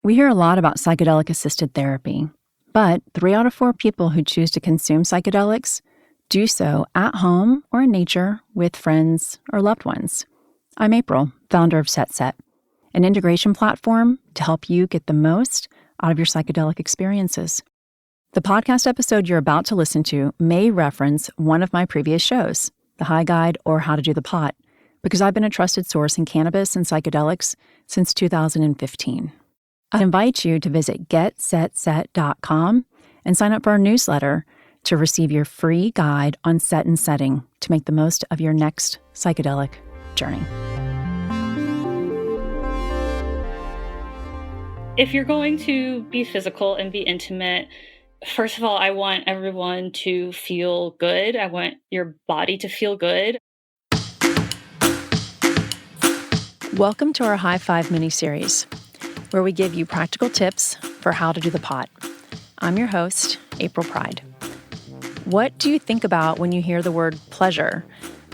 We hear a lot about psychedelic-assisted therapy, but 3 out of 4 people who choose to consume psychedelics do so at home or in nature with friends or loved ones. I'm April, founder of SetSet, an integration platform to help you get the most out of your psychedelic experiences. The podcast episode you're about to listen to may reference one of my previous shows, The High Guide or How to Do the Pot, because I've been a trusted source in cannabis and psychedelics since 2015. I invite you to visit getsetset.com and sign up for our newsletter to receive your free guide on set and setting to make the most of your next psychedelic journey. If you're going to be physical and be intimate, first of all, I want everyone to feel good. I want your body to feel good. Welcome to our High Five mini-series, where we give you practical tips for how to do the pot. I'm your host, April Pride. What do you think about when you hear the word pleasure?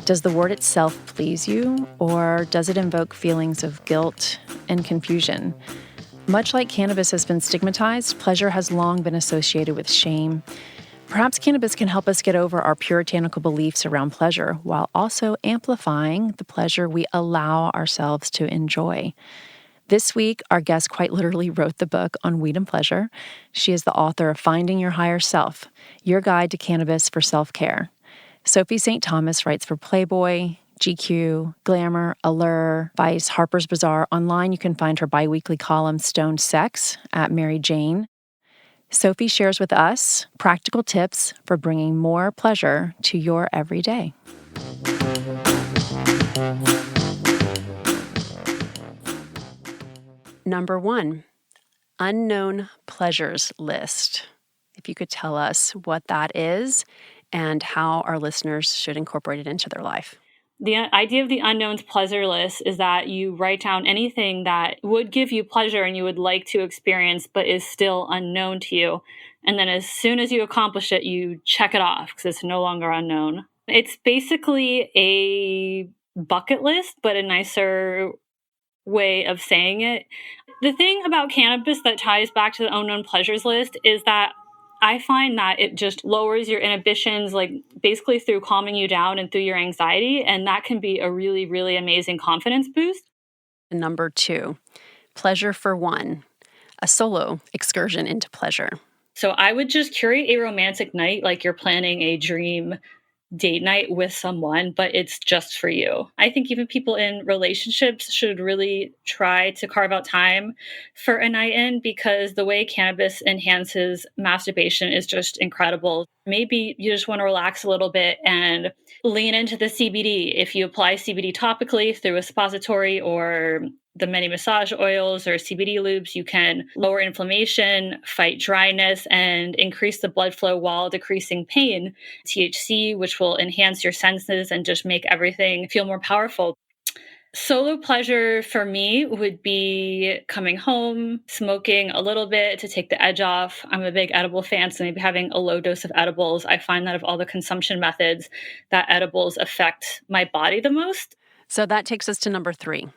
Does the word itself please you, or does it invoke feelings of guilt and confusion? Much like cannabis has been stigmatized, pleasure has long been associated with shame. Perhaps cannabis can help us get over our puritanical beliefs around pleasure while also amplifying the pleasure we allow ourselves to enjoy. This week, our guest quite literally wrote the book on weed and pleasure. She is the author of Finding Your Higher Self, Your Guide to Cannabis for Self-Care. Sophie Saint Thomas writes for Playboy, GQ, Glamour, Allure, Vice, Harper's Bazaar. Online, you can find her biweekly column, Stoned Sex, at Mary Jane. Sophie shares with us practical tips for bringing more pleasure to your everyday. Number 1, unknown pleasures list. If you could tell us what that is and how our listeners should incorporate it into their life. The idea of the unknowns pleasure list is that you write down anything that would give you pleasure and you would like to experience, but is still unknown to you. And then as soon as you accomplish it, you check it off because it's no longer unknown. It's basically a bucket list, but a nicer way of saying it. The thing about cannabis that ties back to the unknown pleasures list is that I find that it just lowers your inhibitions, like basically through calming you down and through your anxiety. And that can be a really, really amazing confidence boost. Number 2, pleasure for one, a solo excursion into pleasure. So I would just curate a romantic night like you're planning a dream date night with someone, but it's just for you. I think even people in relationships should really try to carve out time for a night in because the way cannabis enhances masturbation is just incredible. Maybe you just want to relax a little bit and lean into the CBD. If you apply CBD topically through a suppository or the many massage oils or CBD lubes, you can lower inflammation, fight dryness, and increase the blood flow while decreasing pain. THC, which will enhance your senses and just make everything feel more powerful. Solo pleasure for me would be coming home, smoking a little bit to take the edge off. I'm a big edible fan, so maybe having a low dose of edibles. I find that of all the consumption methods, that edibles affect my body the most. So that takes us to number 3,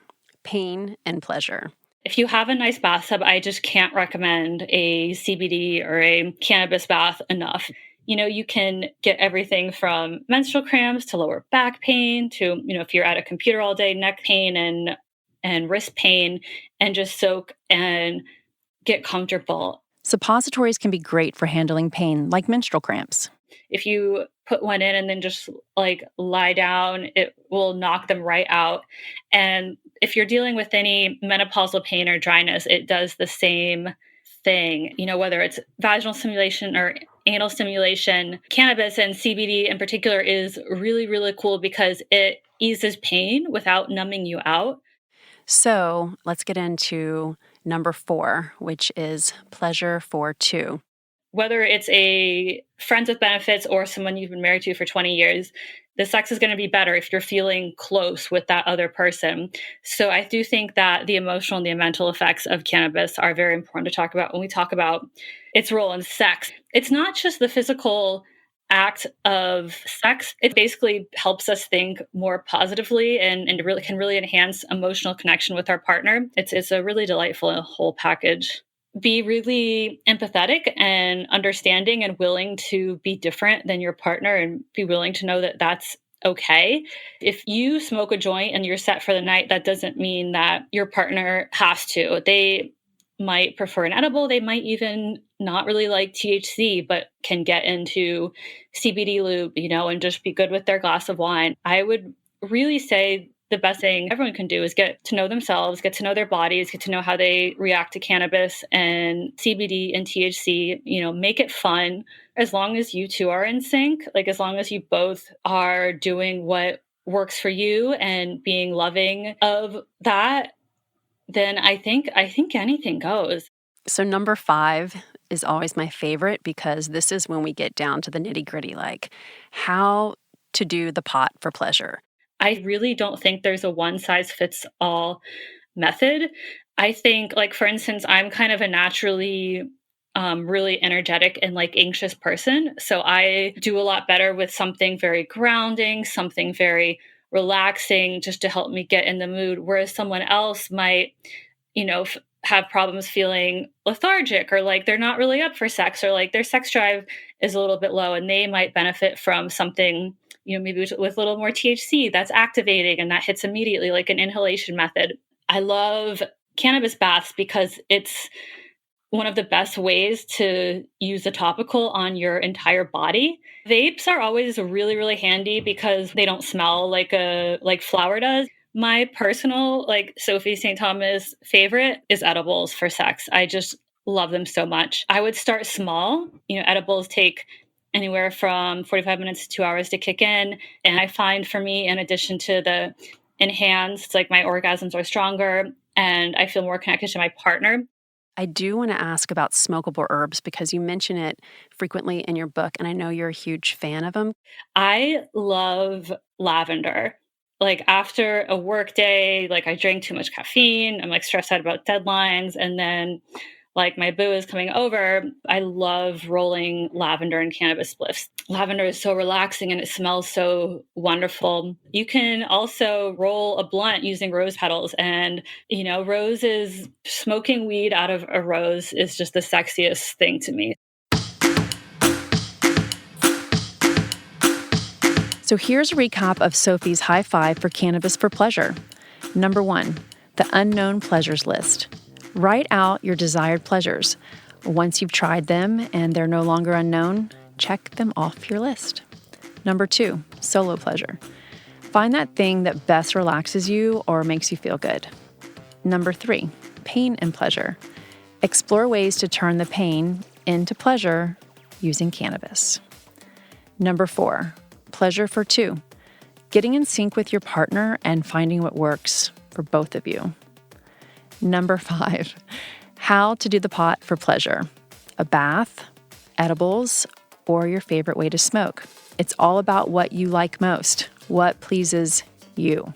pain and pleasure. If you have a nice bathtub, I just can't recommend a CBD or a cannabis bath enough. You know, you can get everything from menstrual cramps to lower back pain to, if you're at a computer all day, neck pain and wrist pain, and just soak and get comfortable. Suppositories can be great for handling pain, like menstrual cramps. If you put one in and then just like lie down, it will knock them right out. And if you're dealing with any menopausal pain or dryness, it does the same thing, whether it's vaginal stimulation or anal stimulation. Cannabis and CBD in particular is really, really cool because it eases pain without numbing you out. So let's get into number 4, which is pleasure for 2. Whether it's a friends with benefits or someone you've been married to for 20 years, the sex is going to be better if you're feeling close with that other person. So I do think that the emotional and the mental effects of cannabis are very important to talk about when we talk about its role in sex. It's not just the physical act of sex. It basically helps us think more positively and really can really enhance emotional connection with our partner. It's a really delightful whole package. be really empathetic and understanding and willing to be different than your partner and be willing to know that that's okay. If you smoke a joint and you're set for the night, that doesn't mean that your partner has to. They might prefer an edible. They might even not really like THC, but can get into CBD lube, and just be good with their glass of wine. I would really say the best thing everyone can do is get to know themselves, get to know their bodies, get to know how they react to cannabis and CBD and THC, make it fun. As long as you two are in sync, like as long as you both are doing what works for you and being loving of that, then I think anything goes. So number 5 is always my favorite because this is when we get down to the nitty-gritty, like how to do the pot for pleasure. I really don't think there's a one size fits all method. I think, like, for instance, I'm kind of a naturally really energetic and like anxious person. So I do a lot better with something very grounding, something very relaxing, just to help me get in the mood. Whereas someone else might, have problems feeling lethargic, or like they're not really up for sex, or like their sex drive is a little bit low and they might benefit from something, maybe with a little more THC that's activating and that hits immediately, like an inhalation method. I love cannabis baths because it's one of the best ways to use a topical on your entire body. Vapes are always really, really handy because they don't smell like flour does. My personal, like, Sophie Saint Thomas favorite is edibles for sex. I just love them so much. I would start small. Edibles take anywhere from 45 minutes to 2 hours to kick in. And I find for me, in addition to the enhanced, like, my orgasms are stronger and I feel more connected to my partner. I do want to ask about smokable herbs because you mention it frequently in your book, and I know you're a huge fan of them. I love lavender. Like, after a work day, like, I drank too much caffeine, I'm like stressed out about deadlines, and then like my boo is coming over, I love rolling lavender and cannabis spliffs. Lavender is so relaxing and it smells so wonderful. You can also roll a blunt using rose petals, and roses, smoking weed out of a rose is just the sexiest thing to me. So here's a recap of Sophie's high 5 for cannabis for pleasure. Number 1, the unknown pleasures list. Write out your desired pleasures. Once you've tried them and they're no longer unknown, check them off your list. Number 2, solo pleasure. Find that thing that best relaxes you or makes you feel good. Number 3, pain and pleasure. Explore ways to turn the pain into pleasure using cannabis. Number 4, pleasure for 2. Getting in sync with your partner and finding what works for both of you. Number 5, how to do the pot for pleasure. A bath, edibles, or your favorite way to smoke. It's all about what you like most, what pleases you.